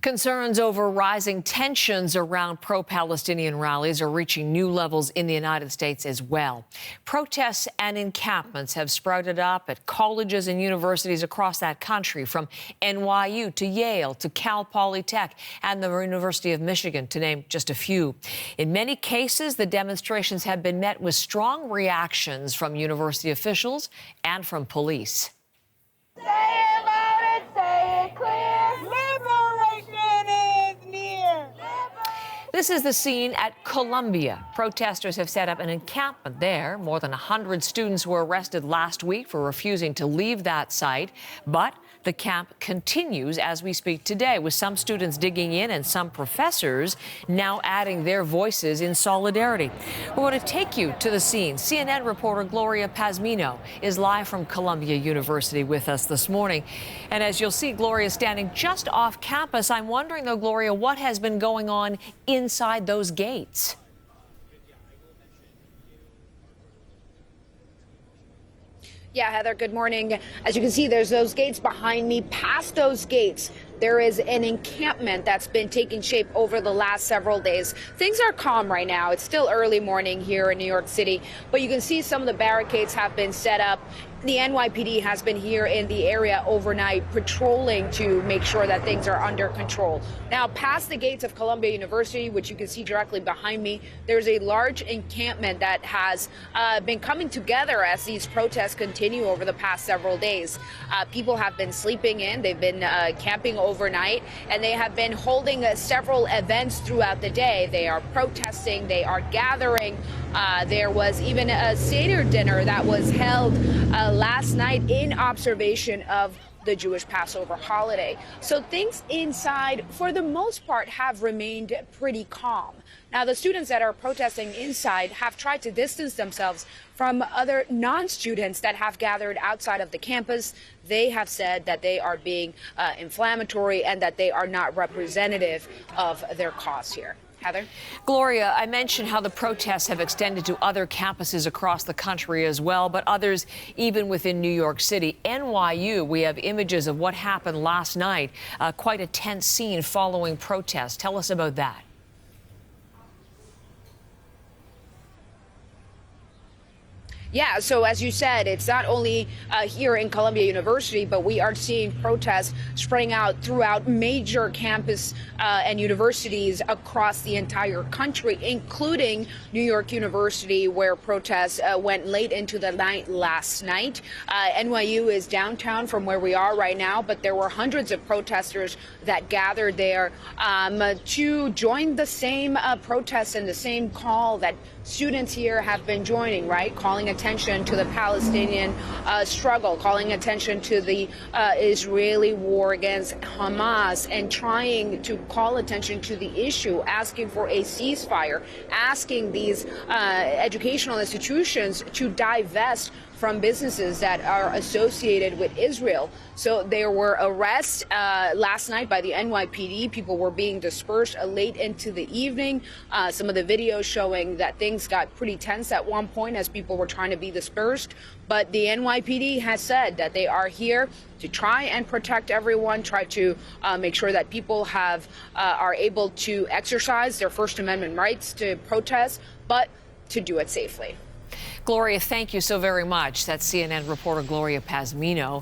Concerns over rising tensions around pro-Palestinian rallies are reaching new levels in the United States as well. Protests and encampments have sprouted up at colleges and universities across that country, from NYU to Yale to Cal Polytech and the University of Michigan, to name just a few. In many cases, the demonstrations have been met with strong reactions from university officials and from police. Say it loud and say it clear. Liberation is near. This is the scene at Columbia. Protesters have set up an encampment there. More than 100 students were arrested last week for refusing to leave that site. But the camp continues as we speak today, with some students digging in and some professors now adding their voices in solidarity. We're going to take you to the scene. CNN reporter Gloria Pazmino is live from Columbia University with us this morning. And as you'll see, Gloria is standing just off campus. I'm wondering, though, Gloria, what has been going on inside those gates? Yeah, Heather, good morning. As you can see, there's those gates behind me. Past those gates, there is an encampment that's been taking shape over the last several days. Things are calm right now. It's still early morning here in New York City, but you can see some of the barricades have been set up. The NYPD has been here in the area overnight, patrolling to make sure that things are under control. Now, past the gates of Columbia University, which you can see directly behind me, there's a large encampment that has been coming together as these protests continue over the past several days. People have been sleeping in, they've been camping overnight, and they have been holding several events throughout the day. They are protesting, they are gathering. There was even a Seder dinner that was held last night in observation of the Jewish Passover holiday. So things inside, for the most part, have remained pretty calm. Now, the students that are protesting inside have tried to distance themselves from other non-students that have gathered outside of the campus. They have said that they are being inflammatory and that they are not representative of their cause here. Heather? Gloria, I mentioned how the protests have extended to other campuses across the country as well, but others even within New York City. NYU, we have images of what happened last night. Quite a tense scene following protests. Tell us about that. Yeah, so as you said, it's not only here in Columbia University, but we are seeing protests spreading out throughout major campus and universities across the entire country, including New York University, where protests went late into the night last night. NYU is downtown from where we are right now, but there were hundreds of protesters that gathered there to join the same protests and the same call that students here have been joining, right? Calling attention to the Palestinian struggle, calling attention to the Israeli war against Hamas, and trying to call attention to the issue, asking for a ceasefire, asking these educational institutions to divest from businesses that are associated with Israel. So there were arrests last night by the NYPD. People were being dispersed late into the evening. Some of the videos showing that things got pretty tense at one point as people were trying to be dispersed. But the NYPD has said that they are here to try and protect everyone, try to make sure that people are able to exercise their First Amendment rights to protest, but to do it safely. Gloria, thank you so very much. That's CNN reporter Gloria Pazmino.